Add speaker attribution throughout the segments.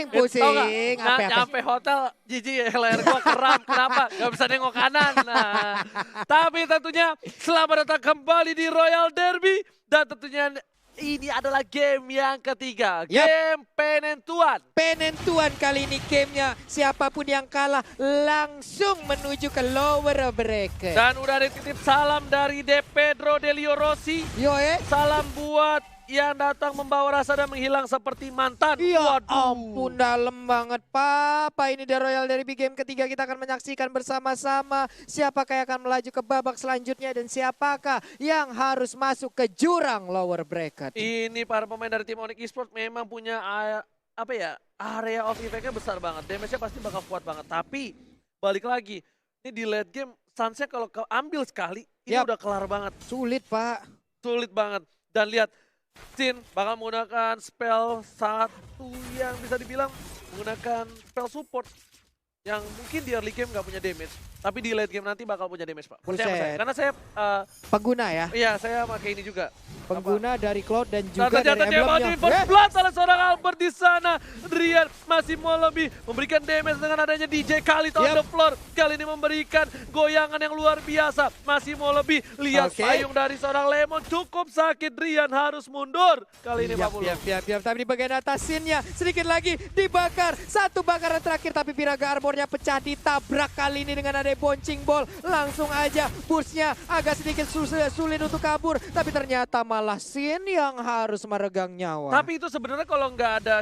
Speaker 1: pusing.
Speaker 2: Nah, nyampe hotel, jijik leher gue kram. Kenapa? Gak bisa nengok kanan. Nah, tapi tentunya selamat datang kembali di Royal Derby. Dan tentunya ini adalah game yang ketiga. Game penentuan.
Speaker 1: Penentuan kali ini gamenya. Siapapun yang kalah langsung menuju ke lower bracket.
Speaker 2: Dan udah dititip salam dari De Pedro Delio Rossi. Salam buat yang datang membawa rasa dan menghilang seperti mantan.
Speaker 1: Ya ampun, dalam banget Papa. Ini The Royal Derby game ketiga, kita akan menyaksikan bersama-sama siapakah yang akan melaju ke babak selanjutnya dan siapakah yang harus masuk ke jurang lower bracket.
Speaker 2: Ini para pemain dari tim Onyx Esports memang punya area of effect-nya besar banget. Damage-nya pasti bakal kuat banget. Tapi balik lagi, ini di late game Sunsnya kalau kau ambil sekali, ini udah kelar banget.
Speaker 1: Sulit Pak.
Speaker 2: Sulit banget. Dan lihat, Sin bakal menggunakan spell satu yang bisa dibilang menggunakan spell support yang mungkin di early game nggak punya damage, tapi di late game nanti bakal punya damage Pak. Karena saya
Speaker 1: pengguna ya?
Speaker 2: Iya, saya pakai ini juga.
Speaker 1: Pengguna dari Cloud dan juga dari emblemnya.
Speaker 2: First blood salah seorang Albert di sana. Drian masih mau lebih memberikan damage dengan adanya DJ Khalid on the floor. Kali ini memberikan goyangan yang luar biasa. Masih mau lebih. Lihat payung dari seorang Lemon cukup sakit. Drian harus mundur kali ini Pak Pulu.
Speaker 1: Tapi di bagian atas Sinnya sedikit lagi dibakar. Satu bakaran terakhir tapi Piraga armornya pecah, ditabrak kali ini dengan ada bouncing ball. Langsung aja burstnya agak sedikit sulit untuk kabur. Tapi ternyata malah Sin yang harus meregang nyawa.
Speaker 2: Tapi itu sebenarnya kalau nggak ada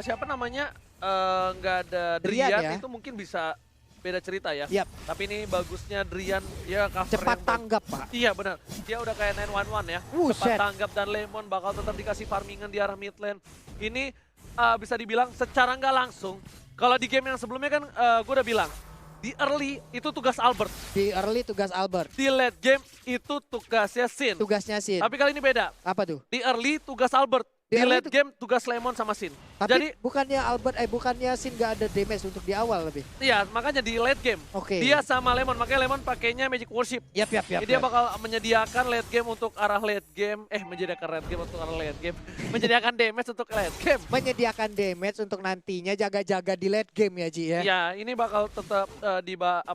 Speaker 2: nggak ada Drian itu mungkin bisa beda cerita ya. Tapi ini bagusnya Drian ya cover
Speaker 1: cepat tanggap Pak.
Speaker 2: Iya benar. Dia udah kayak 911 ya. Cepat tanggap dan Lemon bakal tetap dikasih farmingan di arah mid lane. Ini bisa dibilang secara nggak langsung. Kalau di game yang sebelumnya kan gue udah bilang di early itu tugas Albert.
Speaker 1: Di early tugas Albert.
Speaker 2: Di late game itu tugasnya Sin.
Speaker 1: Tugasnya Sin.
Speaker 2: Tapi kali ini beda.
Speaker 1: Apa tuh?
Speaker 2: Di early tugas Albert. Di late game tugas Lemon sama Sin.
Speaker 1: Tapi
Speaker 2: jadi
Speaker 1: bukannya Sin gak ada damage untuk di awal lebih.
Speaker 2: Iya, makanya di late game. Dia sama Lemon, makanya Lemon pakainya Magic Worship. Jadi dia bakal menyediakan late game untuk arah late game. Menyediakan late game untuk arah late game. Menyediakan damage untuk late game.
Speaker 1: Menyediakan damage untuk nantinya jaga-jaga di late game ya Ji ya.
Speaker 2: Iya, ini bakal tetap dibawa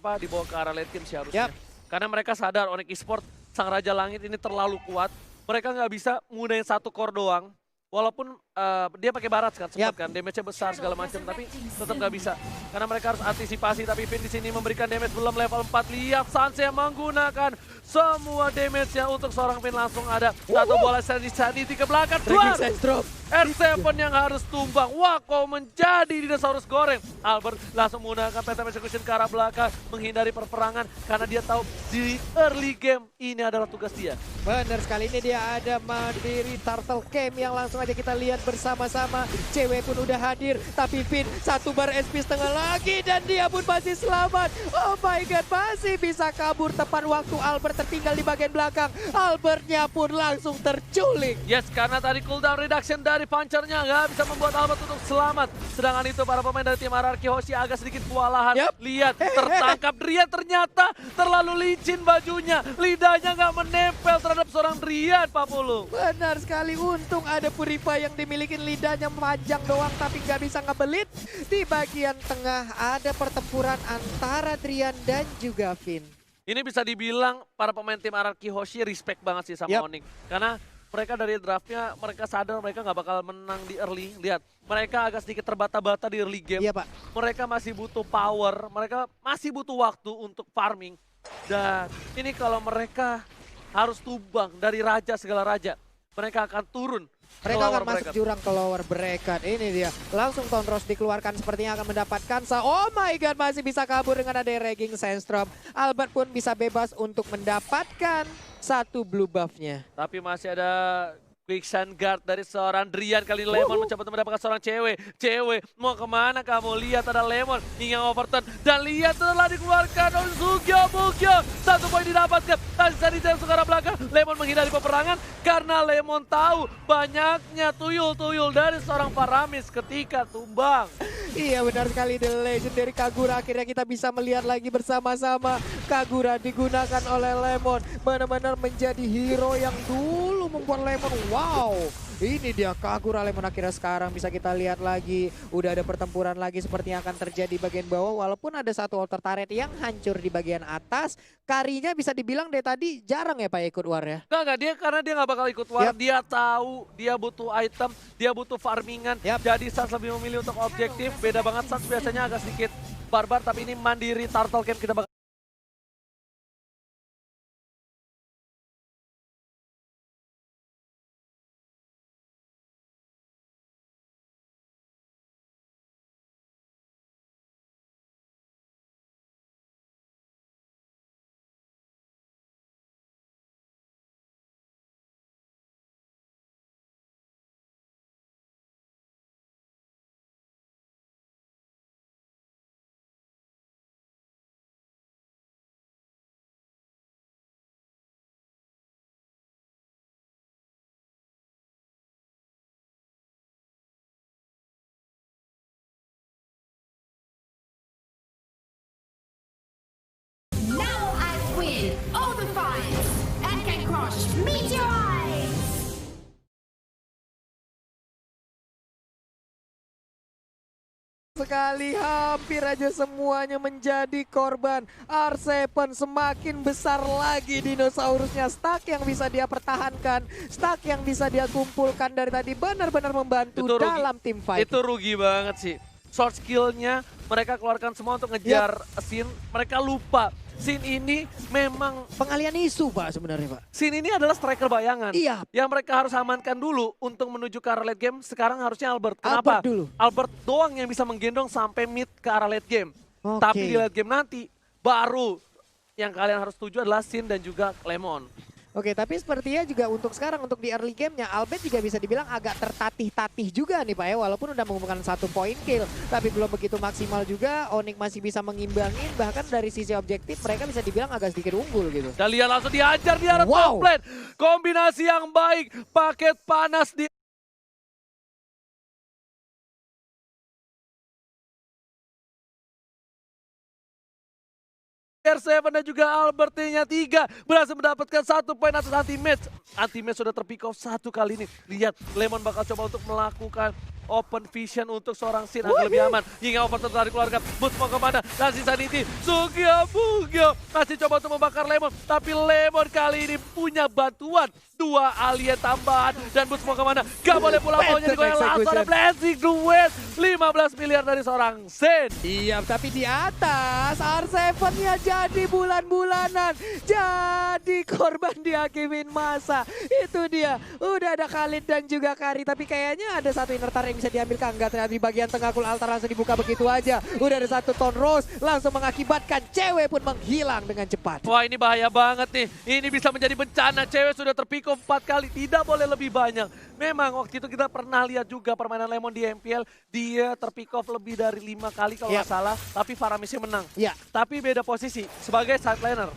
Speaker 2: ke arah late game sih harusnya. Karena mereka sadar Onyx Esports Sang Raja Langit ini terlalu kuat. Mereka nggak bisa mudahin satu core doang. Walaupun dia pakai barat kan, sempat kan, damage-nya besar segala macam, tapi tetap nggak bisa. Karena mereka harus antisipasi, tapi Finn di sini memberikan damage belum level 4. Lihat Sanse menggunakan semua damage-nya untuk seorang Finn langsung ada. Satu bola sanity ke belakang, keluar! R7 yang harus tumbang. Wah, kau menjadi dinosaurus goreng. Albert langsung menggunakan Phantom Execution ke arah belakang, menghindari perperangan, karena dia tahu di early game ini adalah tugas dia.
Speaker 1: Benar sekali, ini dia ada Mandiri Turtle Camp yang langsung aja kita lihat bersama-sama. Cewek pun udah hadir, tapi Finn satu bar SP setengah lagi dan dia pun masih selamat. Oh my god, masih bisa kabur tepat waktu Albert tertinggal di bagian belakang. Albertnya pun langsung terculik.
Speaker 2: Yes, karena tadi cooldown reduction dari punchernya nggak bisa membuat Albert untuk selamat. Sedangkan itu para pemain dari tim RRQ Hoshi agak sedikit kewalahan. Lihat, tertangkap Drian ternyata terlalu licin bajunya. Lidahnya nggak menempel terhadap seorang Drian, Pak Pulu.
Speaker 1: Benar sekali, untung ada Purify yang dimiliki lidahnya panjang doang tapi nggak bisa ngebelit. Di bagian tengah ada pertempuran antara Drian dan juga Finn.
Speaker 2: Ini bisa dibilang para pemain tim RRQ Hoshi respect banget sih sama Onyx. Karena mereka dari draftnya, mereka sadar mereka nggak bakal menang di early. Lihat, mereka agak sedikit terbata-bata di early game.
Speaker 1: Iya Pak.
Speaker 2: Mereka masih butuh power, mereka masih butuh waktu untuk farming. Dan ini kalau mereka harus tumbang dari raja segala raja, mereka akan turun.
Speaker 1: Mereka akan masuk jurang ke lower bracket. Ini dia, langsung Tonros dikeluarkan, sepertinya akan mendapatkan oh my god, masih bisa kabur dengan ada Regging Sandstorm. Albert pun bisa bebas untuk mendapatkan satu blue buff-nya.
Speaker 2: Tapi masih ada Quicksand Guard dari seorang Drian. Kali ini Lemon mencoba untuk mendapatkan seorang cewek. Cewek, mau kemana kamu? Lihat ada Lemon, ingin overturn. Dan lihat telah dikeluarkan Sugyo Bugyo. Satu poin didapatkan. Tadi jauh ke arah belakang. Lemon menghindari peperangan karena Lemon tahu banyaknya tuyul-tuyul dari seorang Paramis ketika tumbang.
Speaker 1: Iya benar sekali, The Legendary Kagura. Akhirnya kita bisa melihat lagi bersama-sama. Kagura digunakan oleh Lemon. Benar-benar menjadi hero yang dulu membuat Lemon. Wow, ini dia Kagura Lemon akhirnya sekarang bisa kita lihat lagi. Udah ada pertempuran lagi seperti yang akan terjadi di bagian bawah. Walaupun ada satu altar turret yang hancur di bagian atas. Karinya bisa dibilang dari tadi jarang ya Pak ikut war ya?
Speaker 2: Enggak, dia karena dia nggak bakal ikut war.
Speaker 1: Yap.
Speaker 2: Dia tahu dia butuh item, dia butuh farmingan.
Speaker 1: Yap.
Speaker 2: Jadi Sans lebih memilih untuk objektif. Beda banget Sans biasanya agak sedikit barbar, tapi ini mandiri Turtle Camp kita bakal.
Speaker 3: Now I win all the fights and can crush meteorites!
Speaker 1: Sekali hampir aja semuanya menjadi korban. R7 semakin besar lagi dinosaurusnya. Stack yang bisa dia pertahankan, stack yang bisa dia kumpulkan dari tadi benar-benar membantu
Speaker 2: Itu rugi.
Speaker 1: dalam tim fight.
Speaker 2: Itu rugi banget sih. Short skillnya mereka keluarkan semua untuk ngejar Sin. Mereka lupa. Sin ini memang
Speaker 1: Pengalian isu Pak sebenarnya Pak.
Speaker 2: Sin ini adalah striker bayangan.
Speaker 1: Iya.
Speaker 2: Yang mereka harus amankan dulu untuk menuju ke arah late game. Sekarang harusnya Albert. Kenapa?
Speaker 1: Albert dulu.
Speaker 2: Albert doang yang bisa menggendong sampai mid ke arah late game.
Speaker 1: Oke.
Speaker 2: Tapi di late game nanti baru yang kalian harus tuju adalah Sin dan juga Lemon.
Speaker 1: Oke, tapi sepertinya juga untuk sekarang, untuk di early game-nya, Albert juga bisa dibilang agak tertatih-tatih juga nih Pak ya. Walaupun udah mengumpulkan 1 point kill, tapi belum begitu maksimal juga. Onyx masih bisa mengimbangin, bahkan dari sisi objektif mereka bisa dibilang agak sedikit unggul gitu.
Speaker 2: Dan lihat langsung dihajar di arah
Speaker 1: Wow.
Speaker 2: top lane. Kombinasi yang baik, paket panas di R7 dan juga Albertnya 3 berhasil mendapatkan 1 poin atas anti-match. Anti-match sudah terpick off 1 kali ini. Lihat, Lemon bakal coba untuk melakukan open vision untuk seorang Sin agar lebih aman. Hingga over tertarik keluarga. Boost mau kemana? Dan sisa Niti. Sugio Bugio masih coba untuk membakar Lemon. Tapi Lemon kali ini punya bantuan. 2 alien tambahan. Dan Boost mau kemana? Gak boleh pulang maunya digoyang langsung. Ada blessing duet. 15 miliar dari seorang Sin.
Speaker 1: Iya, tapi di atas R7-nya jadi bulan-bulanan. Jadi korban dihakimin masa. Itu dia. Udah ada Khalid dan juga Kari. Tapi kayaknya ada satu inner turret yang bisa diambil Kang. Enggak, ternyata di bagian tengah Kul Altar langsung dibuka begitu aja. Udah ada 1 ton Rose. Langsung mengakibatkan cewek pun menghilang dengan cepat.
Speaker 2: Wah, ini bahaya banget nih. Ini bisa menjadi bencana. Cewek sudah terpikul 4 kali. Tidak boleh lebih banyak. Memang waktu itu kita pernah lihat juga permainan Lemon di MPL. Dia terpick off lebih dari 5 kali kalau nggak salah. Tapi Faramisnya menang.
Speaker 1: Ya.
Speaker 2: Tapi beda posisi sebagai side laner.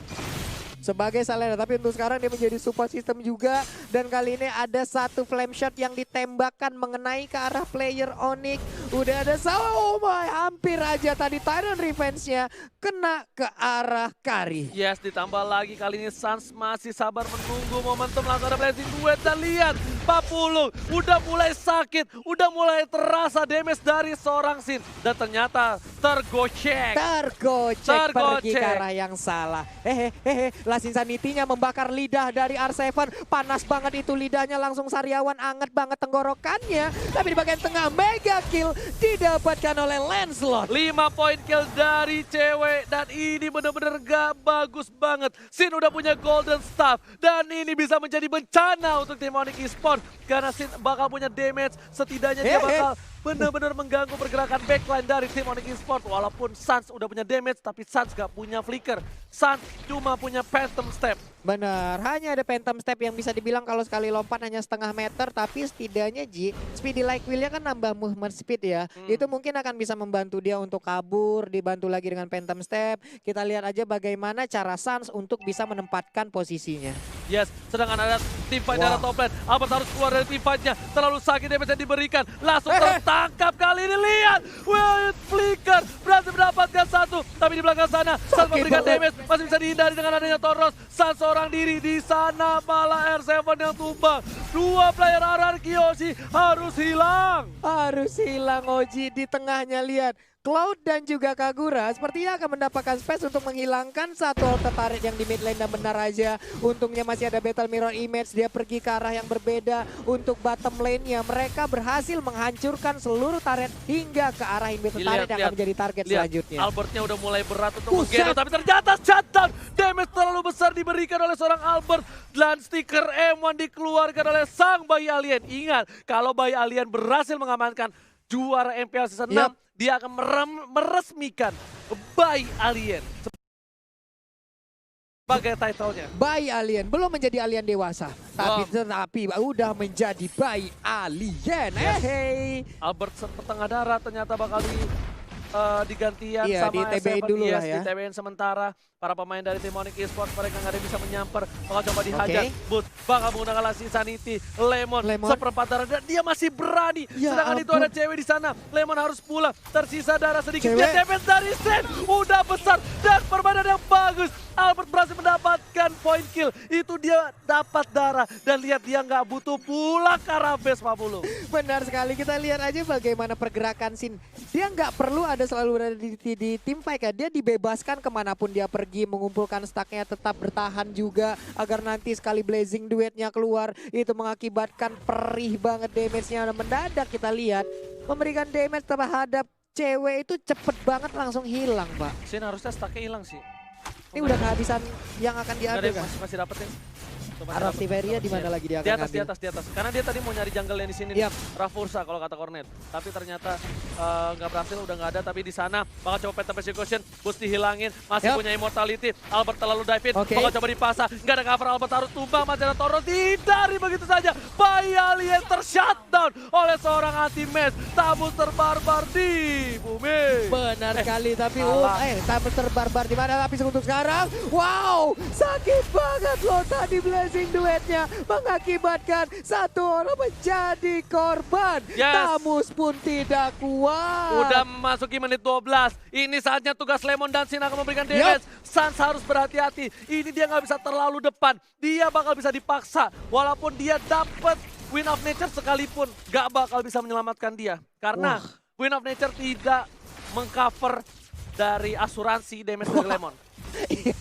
Speaker 1: Sebagai Salena, tapi untuk sekarang dia menjadi support system juga. Dan kali ini ada 1 flame shot yang ditembakkan mengenai ke arah player Onyx. Udah ada oh my, hampir aja tadi Tyrant Revenge-nya kena ke arah Kari.
Speaker 2: Yes, ditambah lagi kali ini Sans masih sabar menunggu momentum langsung ada blessing duet. Dan lihat, 40 udah mulai sakit, udah mulai terasa damage dari seorang Sin. Dan ternyata tergocek.
Speaker 1: Tergocek pergi ke arah yang salah. Lasin Sanity-nya membakar lidah dari R7. Panas banget itu lidahnya, langsung sariawan, anget banget tenggorokannya. Tapi di bagian tengah mega kill didapatkan oleh Lancelot.
Speaker 2: 5 poin kill dari cewek dan ini bener-bener gak bagus banget. Sin udah punya golden staff dan ini bisa menjadi bencana untuk tim Onyx Esports karena Sin bakal punya damage, setidaknya dia bakal bener-bener mengganggu pergerakan backline dari tim Onyx Esports. Walaupun Sans udah punya damage tapi Sans gak punya flicker. Sans cuma punya phantom step.
Speaker 1: Benar, hanya ada phantom step yang bisa dibilang kalau sekali lompat hanya setengah meter, tapi setidaknya speedy like wheel-nya kan nambah movement speed ya. Itu mungkin akan bisa membantu dia untuk kabur, dibantu lagi dengan phantom step. Kita lihat aja bagaimana cara Sans untuk bisa menempatkan posisinya.
Speaker 2: Yes, sedangkan ada tim fight dari top lane. Albert harus keluar dari tim fight-nya. Terlalu sakit damage yang diberikan. Langsung tertangkap kali ini, lihat. Well, flicker berhasil mendapatkan satu. Tapi di belakang sana, Sans memberikan damage. Masih bisa dihindari dengan adanya Toros. Sans seorang diri di sana, malah R7 yang tumbang. 2 player RR Kiyoshi harus hilang.
Speaker 1: Harus hilang Oji di tengahnya, lihat. Cloud dan juga Kagura sepertinya akan mendapatkan space untuk menghilangkan satu auto turret yang di mid lane, dan benar aja untungnya masih ada Battle Mirror Image, dia pergi ke arah yang berbeda. Untuk bottom lane-nya mereka berhasil menghancurkan seluruh turret hingga ke arah inhibitor turret yang akan menjadi target selanjutnya.
Speaker 2: Albertnya udah mulai berat untuk menggendong, tapi ternyata shutdown. Damage terlalu besar diberikan oleh seorang Albert, dan stiker M1 dikeluarkan oleh sang bayi alien. Ingat, kalau bayi alien berhasil mengamankan juara MPL Season 6, dia akan meresmikan Bayi Alien sebagai title-nya.
Speaker 1: Bayi Alien, belum menjadi alien dewasa, tetapi udah menjadi Bayi Alien. Hey.
Speaker 2: Albert setengah darah ternyata bakal digantian
Speaker 1: di
Speaker 2: sama
Speaker 1: TBN
Speaker 2: S7
Speaker 1: dulu lah ya.
Speaker 2: Di TBN sementara. Para pemain dari tim Onyx Esports mereka nggak ada yang bisa menyamper. Bakal coba dihajar. Boots bakal menggunakan Lassie Sanity. Lemon seperempat darah dan dia masih berani. Sedangkan itu ada cewek di sana. Lemon harus pulang. Tersisa darah sedikit. Dia damage dari Sen. Udah besar dan permainan yang bagus. Albert berhasil mendapatkan point kill. Itu dia dapat darah. Dan lihat dia nggak butuh pulang ke arah base 40.
Speaker 1: Benar sekali, kita lihat aja bagaimana pergerakan Sin. Dia nggak perlu ada selalu berada di tim fight ya. Dia dibebaskan kemanapun dia pergi, mengumpulkan stacknya, tetap bertahan juga agar nanti sekali blazing duetnya keluar itu mengakibatkan perih banget damage-nya. Mendadak kita lihat memberikan damage terhadap cewek itu cepet banget langsung hilang, Pak.
Speaker 2: Sin harusnya stacknya hilang sih.
Speaker 1: Ini udah kehabisan yang akan diambil kan?
Speaker 2: Masih dapetin.
Speaker 1: Araf Tiberia di mana lagi dia akan
Speaker 2: di atas. Karena dia tadi mau nyari jungle yang di sini. Rafursa kalau kata Cornet. Tapi ternyata nggak berhasil, udah nggak ada. Tapi di sana bakal coba Phantom Persecution, boost dihilangin, masih punya immortality. Albert terlalu dive in, bakal coba dipasang. Nggak ada cover, Albert harus tumbang. Masih ada Toros, dihindari begitu saja. Bayi Alien tershutdown oleh seorang anti-match. Tamu terbarbar di bumi.
Speaker 1: Benar sekali, tapi tamu terbarbar di mana? Tapi untuk sekarang, wow, sakit banget loh tadi blazing duetnya mengakibatkan satu orang menjadi korban. Tamus pun tidak kuat.
Speaker 2: Udah memasuki menit 12. Ini saatnya tugas Lemon dan Sin akan memberikan damage. Sans harus berhati-hati. Ini dia nggak bisa terlalu depan. Dia bakal bisa dipaksa. Walaupun dia dapat Win of Nature sekalipun, nggak bakal bisa menyelamatkan dia. Karena Win of Nature tidak mengcover dari asuransi damage dari Lemon.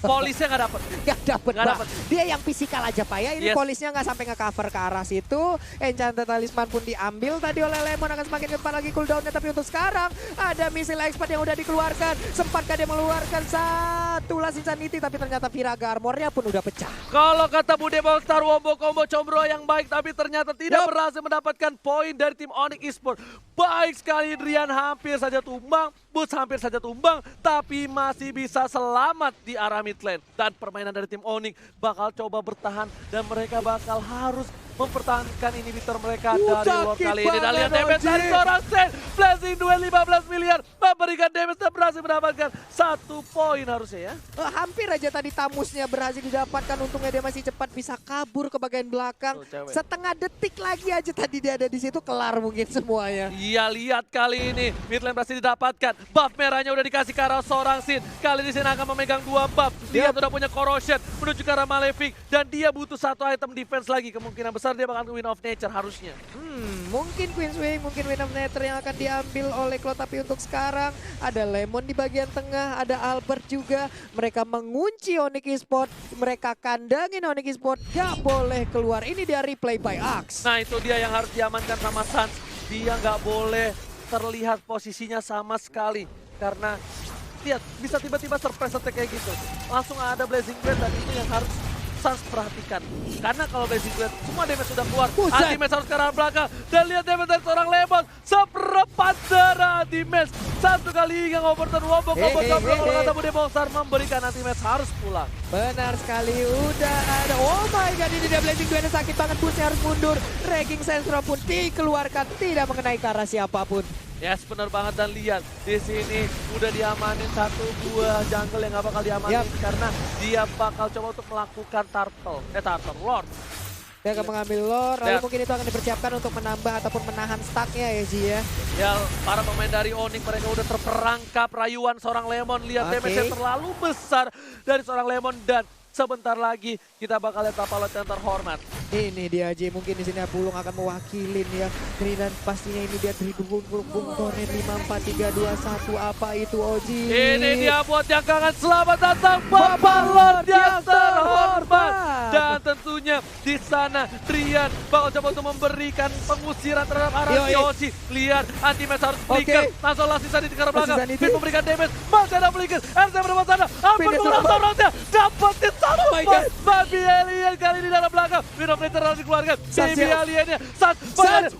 Speaker 2: Polisnya nggak dapet.
Speaker 1: Nggak dapet. Dia yang fisikal aja Pak ya. Ini polisnya nggak sampai nge-cover ke arah situ. Enchanted Talisman pun diambil tadi oleh Lemon, akan semakin cepat lagi cooldownnya. Tapi untuk sekarang ada missile expert yang udah dikeluarkan. Sempatkah dia mengeluarkan satu Lassie Sanity, tapi ternyata Viraga armornya pun udah pecah.
Speaker 2: Kalau kata Bude Monster, wombo combo combro yang baik, tapi ternyata tidak berhasil mendapatkan poin dari tim Onyx Esports. Baik sekali, Drian hampir saja tumbang, Boots hampir saja tumbang, tapi masih bisa selamat di arah mid lane. Dan permainan dari tim Onyx bakal coba bertahan dan mereka bakal harus mempertahankan inhibitor mereka dari Lord kali ini. Dan lihat damage dari seorang Sen. Blazing duel 15 miliar memberikan damage dan berhasil mendapatkan 1 poin harusnya ya.
Speaker 1: Hampir aja tadi Tamusnya berhasil didapatkan, untungnya dia masih cepat bisa kabur ke bagian belakang. Setengah detik lagi aja tadi dia ada di situ, kelar mungkin semuanya.
Speaker 2: Iya, lihat kali ini mid lane berhasil didapatkan. Buff merahnya udah dikasih ke arah seorang Sin. Kali ini Sin akan memegang 2 buff. Dia udah punya corrosion menuju ke arah Malefic dan dia butuh 1 item defense lagi. Kemungkinan besar dia bakal Win of Nature harusnya.
Speaker 1: Mungkin Queen's Wing, mungkin Win of Nature yang akan diambil oleh Cloud. Tapi untuk sekarang ada Lemon di bagian tengah, ada Albert juga. Mereka mengunci Onyx Esports, mereka kandangin Onyx Esports, gak boleh keluar. Ini dia replay by Axe.
Speaker 2: Nah itu dia yang harus diamankan sama Sans. Dia nggak boleh terlihat posisinya sama sekali. Karena lihat, bisa tiba-tiba surprise attack kayak gitu. Langsung ada Blazing Blade dan itu yang harus Sans perhatikan. Karena kalau Blazing Blade semua damage sudah keluar. Anti-match harus ke arah belakang. Dan lihat damage dari seorang Lemon. Seperempat darah anti-match. 1 kali hingga overturn wombo combo combro. Kalau kata Bude Monster memberikan anti-match harus pulang.
Speaker 1: Benar sekali, udah ada. Oh my god, ini dia Blazing Blade sakit banget. Busnya harus mundur. Ragging Sensor pun dikeluarkan. Tidak mengenai ke arah siapapun.
Speaker 2: Yes, benar banget. Dan lihat di sini udah diamanin 1 buah jungle yang gak bakal diamanin karena dia bakal coba untuk melakukan turtle Lord.
Speaker 1: Dia akan mengambil lore, lalu
Speaker 2: Lihat.
Speaker 1: mungkin itu akan dipersiapkan untuk menambah ataupun menahan stacknya ya Ji ya.
Speaker 2: Ya, para pemain dari Onyx mereka udah terperangkap rayuan seorang Lemon. Lihat
Speaker 1: Oke.
Speaker 2: damage yang terlalu besar dari seorang Lemon dan sebentar lagi kita bakal lihat Tapalot yang terhormat.
Speaker 1: Ini dia Ji, mungkin di sini Apulung akan mewakilin ya. Ini dan pastinya ini dia dari Bung Tornet 5, 4, 3, 2, 1. Apa itu Oji?
Speaker 2: Ini dia buat yang kangen, selamat datang Bapak Lord yang terhormat. Dan tentunya di sana Drian bakal coba untuk memberikan pengusiran terhadap arah
Speaker 1: Yo,
Speaker 2: Yoshi. Lihat anti-match harus flicker, langsung langsung Sanity di belakang.
Speaker 1: Sanity.
Speaker 2: Pin memberikan damage, masih ada flicker. RC berdepan sana, hampir
Speaker 1: Pin
Speaker 2: mengulang
Speaker 1: itu-
Speaker 2: roundnya, dapetin satu
Speaker 1: my
Speaker 2: point.
Speaker 1: God.
Speaker 2: Babi Alien kali ini dalam belakang. Window Plater harus dikeluarkan.
Speaker 1: Sans
Speaker 2: Baby
Speaker 1: ya.
Speaker 2: Aliennya, Sans,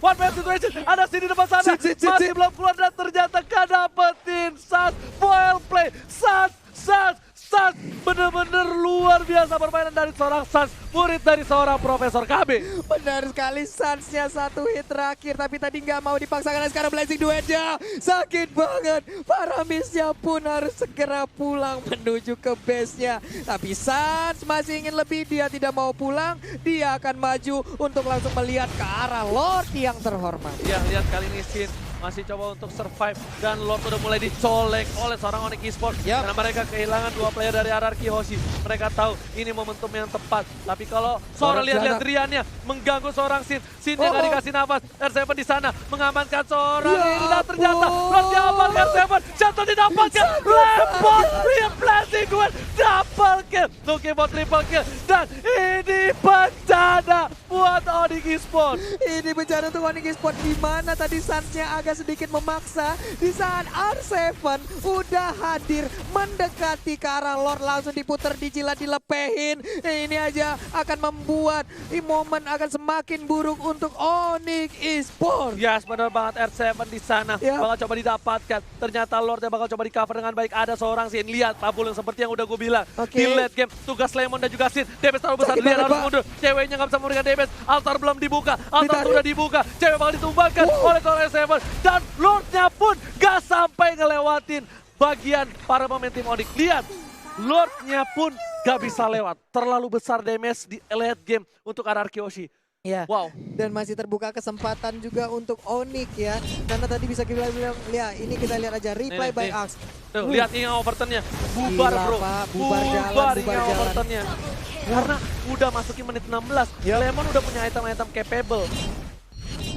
Speaker 2: one man situation. Ada sini depan sana,
Speaker 1: Sit.
Speaker 2: masih belum keluar dan ternyata gak dapetin Sans. Foil play, Sans. Bener-bener luar biasa permainan dari seorang Sans, murid dari seorang Profesor KB.
Speaker 1: Benar sekali, Sansnya satu hit terakhir, tapi tadi nggak mau dipaksakan. Sekarang Blazing duetnya sakit banget. Para Missnya pun harus segera pulang menuju ke base-nya. Tapi Sans masih ingin lebih, dia tidak mau pulang. Dia akan maju untuk langsung melihat ke arah Lord yang terhormat.
Speaker 2: Ya, lihat kali ini Sin masih coba untuk survive dan Lord udah mulai dicolek oleh seorang Onyx Esports.
Speaker 1: Yap.
Speaker 2: Karena mereka kehilangan 2 player dari RRQ Hoshi. Mereka tahu ini momentum yang tepat. Tapi kalau seorang lihat-lihat Driannya mengganggu seorang Sin yang nggak dikasih nafas. R7 di sana mengamankan seorang
Speaker 1: Ya
Speaker 2: ini dan ternyata
Speaker 1: ampun.
Speaker 2: Lord diamankan R7. Jatuh didapatkan. Lepot, lihat blessing gue double kill. Looking for triple kill. Dan ini bencana buat Onyx Esports.
Speaker 1: Ini bencana untuk Onyx Esports, di mana tadi Sansnya agak sedikit memaksa. Di saat R7 udah hadir mendekati ke arah Lord, langsung diputer, dijilat, dilepehin. Ini aja akan membuat momen akan semakin buruk untuk Onyx Esports.
Speaker 2: Yes, benar banget R7 di sana
Speaker 1: Ya.
Speaker 2: bakal coba didapatkan. Ternyata Lordnya bakal coba di cover dengan baik. Ada seorang Sin, lihat Pabul yang seperti yang udah gue bilang.
Speaker 1: Oke.
Speaker 2: Di late game, tugas Lemon dan juga Sin. Damage terlalu besar,
Speaker 1: Sakit
Speaker 2: dia
Speaker 1: banget,
Speaker 2: harus
Speaker 1: Pak.
Speaker 2: mundur. Ceweknya nggak bisa memberikan damage. Altar belum dibuka, altar
Speaker 1: Ditarik.
Speaker 2: sudah dibuka. Cewek bakal ditumbangkan oleh seorang R7. Dan Lordnya pun gak sampai ngelewatin bagian para pemain tim Onyx. Lihat, Lordnya pun gak bisa lewat. Terlalu besar damage di late game untuk RRQ Hoshi.
Speaker 1: Ya.
Speaker 2: Wow.
Speaker 1: Dan masih terbuka kesempatan juga untuk Onyx ya. Karena tadi bisa kita bilang, ya ini kita lihat aja replay
Speaker 2: Nih,
Speaker 1: by
Speaker 2: nih.
Speaker 1: Axe.
Speaker 2: Tuh, lihat ini overturn-nya. Bubar
Speaker 1: Gila,
Speaker 2: bro.
Speaker 1: Pak. Bubar jalan,
Speaker 2: bubar
Speaker 1: bubar
Speaker 2: ini
Speaker 1: jalan.
Speaker 2: overturn-nya. Karena udah masukin menit 16.
Speaker 1: Yup.
Speaker 2: Lemon udah punya item-item capable.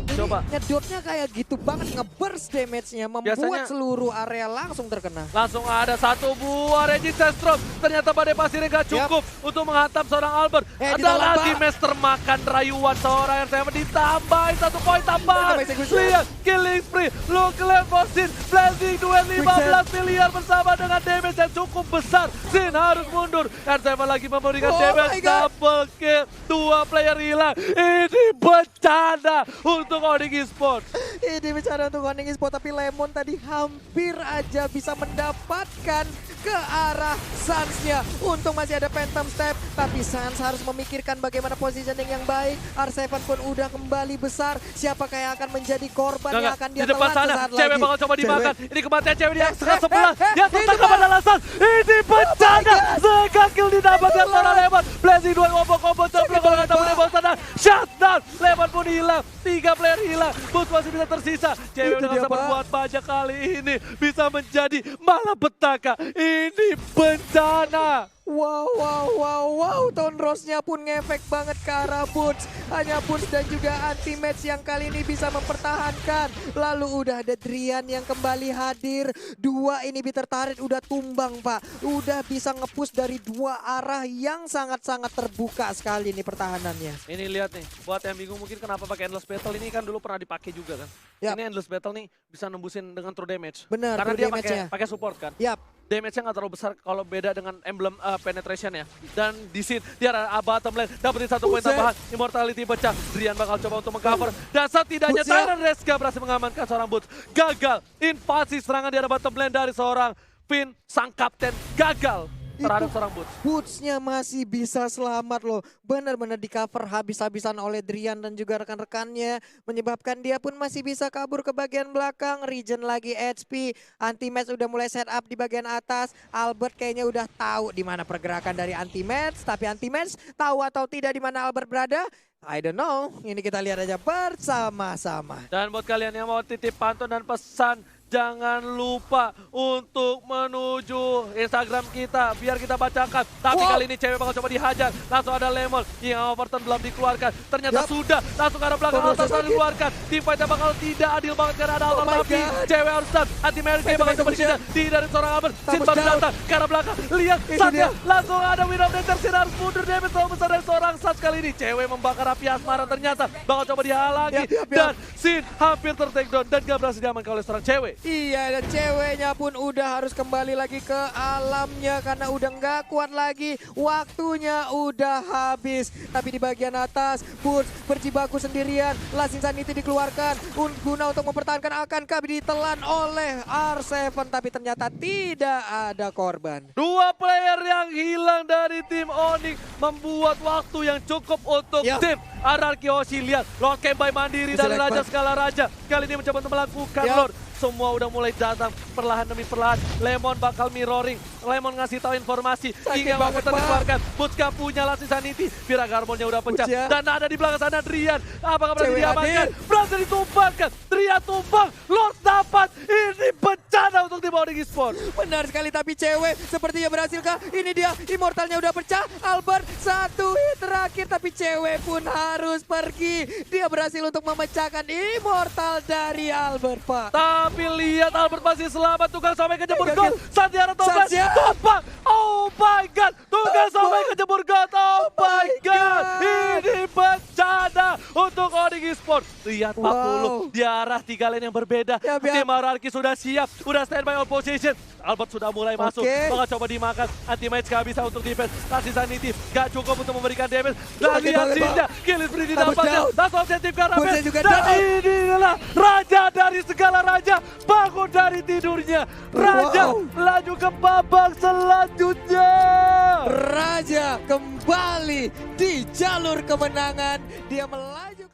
Speaker 2: Coba.
Speaker 1: Ngedotnya kayak gitu banget, nge-burst damage-nya, membuat
Speaker 2: Biasanya-
Speaker 1: seluruh area langsung terkena.
Speaker 2: Langsung ada satu buah resistance drop. Ternyata badai pasirnya gak cukup untuk menghantam seorang Albert. Dan
Speaker 1: ditolak, Pak.
Speaker 2: Anti-Master makan rayuan seorang R7 ditambahin 1 poin tambahan.
Speaker 1: Tambah execution.
Speaker 2: Lihat, killing spree. Look level Sin. Blazing duel 15 miliar bersama dengan damage yang cukup besar. Sin harus mundur. R7 lagi memberikan
Speaker 1: Oh
Speaker 2: damage
Speaker 1: my God.
Speaker 2: double kill. 2 player hilang. Ini bencana untuk Onyx Esports.
Speaker 1: Ini bicara untuk Onyx Esports, tapi Lemon tadi hampir aja bisa mendapatkan ke arah Sans-nya. Untung masih ada Phantom Step, tapi Sans harus memikirkan bagaimana positioning yang baik. R7 pun udah kembali besar. Siapakah yang akan menjadi korban yang akan dia
Speaker 2: di depan
Speaker 1: telan
Speaker 2: sana,
Speaker 1: sesaat
Speaker 2: cewek
Speaker 1: lagi?
Speaker 2: bakal coba dimakan.
Speaker 1: Cewek.
Speaker 2: Ini kematian cewek di yang setengah
Speaker 1: Eh,
Speaker 2: sebelah. Yang
Speaker 1: ini
Speaker 2: tertangkap
Speaker 1: Pak.
Speaker 2: adalah Sans. Ini bencana. Second kill didapatkan
Speaker 1: Itulah.
Speaker 2: seorang Lemon. Blazing 2 combo coba kalau kata
Speaker 1: Pak.
Speaker 2: Lemon sana. Shutdown. Lemon pun hilang. 3 player hilang. Boots masih bisa tersisa. Cewek
Speaker 1: Itu
Speaker 2: udah
Speaker 1: dia,
Speaker 2: bisa
Speaker 1: Pak.
Speaker 2: berbuat banyak kali ini. Bisa menjadi malapetaka. Ini bencana.
Speaker 1: Wow. Tone Rose-nya pun ngefek banget ke arah Boots. Hanya Boots dan juga anti-match yang kali ini bisa mempertahankan. Lalu udah ada Drian yang kembali hadir. 2 ini tertarik udah tumbang, Pak. Udah bisa nge-push dari 2 arah yang sangat-sangat terbuka sekali nih pertahanannya.
Speaker 2: Ini lihat nih, buat yang bingung mungkin kenapa pakai Endless Battle ini kan dulu pernah dipakai juga kan.
Speaker 1: Yap.
Speaker 2: Ini Endless Battle nih bisa nembusin dengan true damage.
Speaker 1: Benar,
Speaker 2: Karena
Speaker 1: true
Speaker 2: dia
Speaker 1: damage-nya.
Speaker 2: pakai support kan.
Speaker 1: Yap.
Speaker 2: Damage-nya nggak terlalu besar kalau beda dengan emblem penetration ya. Dan di sini dia ada bottom lane, dapetin 1 poin
Speaker 1: Buset.
Speaker 2: tambahan. Immortality pecah, Drian bakal coba untuk mengcover. Dan setidaknya
Speaker 1: Boots ya.
Speaker 2: Tyrant Reska berhasil mengamankan seorang Boots. Gagal, invasi serangan di arah bottom lane dari seorang Finn, sang kapten, gagal. terhadap
Speaker 1: Itu
Speaker 2: seorang Boots.
Speaker 1: Boots-nya masih bisa selamat loh. Benar-benar di cover habis-habisan oleh Drian dan juga rekan-rekannya. Menyebabkan dia pun masih bisa kabur ke bagian belakang. Regen lagi HP. Anti-match udah mulai set up di bagian atas. Albert kayaknya udah tahu di mana pergerakan dari anti-match. Tapi anti-match tahu atau tidak di mana Albert berada? I don't know. Ini kita lihat aja bersama-sama.
Speaker 2: Dan buat kalian yang mau titip pantun dan pesan, jangan lupa untuk menuju Instagram kita biar kita bacakan. Tapi
Speaker 1: Wow.
Speaker 2: kali ini cewek bakal coba dihajar. Langsung ada Lemon yang Overton belum dikeluarkan. Ternyata
Speaker 1: Yup.
Speaker 2: sudah. Langsung ke arah belakang
Speaker 1: Proses
Speaker 2: Altas
Speaker 1: sakit.
Speaker 2: dikeluarkan. Teamfight-nya bakal tidak adil banget karena ada
Speaker 1: Oh
Speaker 2: Altas.
Speaker 1: my
Speaker 2: Tapi
Speaker 1: God.
Speaker 2: cewek harus stun. Anti-Mary
Speaker 1: Baik,
Speaker 2: bakal
Speaker 1: baik,
Speaker 2: coba
Speaker 1: baik,
Speaker 2: dikejar. Dari seorang Albert. Sin
Speaker 1: Tambah
Speaker 2: baru
Speaker 1: down.
Speaker 2: datang ke arah belakang. Lihat
Speaker 1: Itu
Speaker 2: saatnya.
Speaker 1: dia.
Speaker 2: Langsung ada Win of Nature. Sin harus mundur. Damage terlalu besar dari seorang Sats kali ini. Cewek membakar api asmara ternyata. Bakal coba dihalangi.
Speaker 1: Yup.
Speaker 2: Dan Sin hampir ter-takedown dan gak berhasil diamankan oleh seorang cewek.
Speaker 1: Iya, dan ceweknya pun udah harus kembali lagi ke alamnya karena udah nggak kuat lagi. Waktunya udah habis. Tapi di bagian atas, Boots berjibaku sendirian. Lasting Sanity dikeluarkan guna untuk mempertahankan, akankah ditelan oleh R7. Tapi ternyata tidak ada korban.
Speaker 2: Dua player yang hilang dari tim Onyx membuat waktu yang cukup untuk
Speaker 1: Ya.
Speaker 2: tim Ararki Hoshi. Lihat, Lord Kembai mandiri
Speaker 1: Bisa
Speaker 2: dari
Speaker 1: like
Speaker 2: Raja
Speaker 1: banget.
Speaker 2: Skala Raja. Kali ini mencoba untuk melakukan
Speaker 1: Ya.
Speaker 2: Lord. Semua udah mulai datang perlahan demi perlahan. Lemon bakal mirroring. Lemon ngasih tahu informasi.
Speaker 1: Sakit
Speaker 2: Hingga
Speaker 1: banget,
Speaker 2: waktu
Speaker 1: Pak.
Speaker 2: dikeluarkan. Butska punya Lasting Sanity. Vira Garmonnya udah pecah.
Speaker 1: Butch ya.
Speaker 2: Dan ada di belakang sana Drian. Apakah berhasil
Speaker 1: Cewek
Speaker 2: diamankan?
Speaker 1: hadir.
Speaker 2: Berhasil ditumbangkan. Drian tumbang. Lord dapat. Ini bencana untuk tim Onyx Esports.
Speaker 1: Benar sekali, tapi cewek sepertinya berhasilkah? Ini dia, Immortalnya udah pecah. Albert satu hit terakhir, tapi cewek pun harus pergi. Dia berhasil untuk memecahkan Immortal dari Albert, Pak.
Speaker 2: Tapi lihat Albert masih selamat. Tukang sampai kejebur
Speaker 1: Gagal.
Speaker 2: gol. Santiara Toples
Speaker 1: Satya.
Speaker 2: tumpang. Oh my god. Tukang sampai kejebur gol. Oh my god. Ini bencana untuk Onyx Esports. Lihat 40
Speaker 1: Wow.
Speaker 2: di arah 3 lane yang berbeda.
Speaker 1: Ya,
Speaker 2: Tim Ararki sudah siap. Udah standby on position. Albert sudah mulai masuk.
Speaker 1: Oke.
Speaker 2: Bakal coba dimakan. Anti-match gak bisa untuk defense. Kasih Sanity gak cukup untuk memberikan damage. Dan
Speaker 1: Sakit
Speaker 2: lihat
Speaker 1: banget,
Speaker 2: Sinja.
Speaker 1: Pak.
Speaker 2: Kill is free
Speaker 1: Tambah
Speaker 2: didapatnya.
Speaker 1: down.
Speaker 2: Langsung objektif ke arah
Speaker 1: Bootsnya
Speaker 2: base.
Speaker 1: juga
Speaker 2: Dan
Speaker 1: down.
Speaker 2: ini adalah raja dari segala raja. Bangun dari tidurnya. Raja
Speaker 1: Wow.
Speaker 2: laju ke babak selanjutnya.
Speaker 1: Raja kembali di jalur kemenangan. Dia melaju.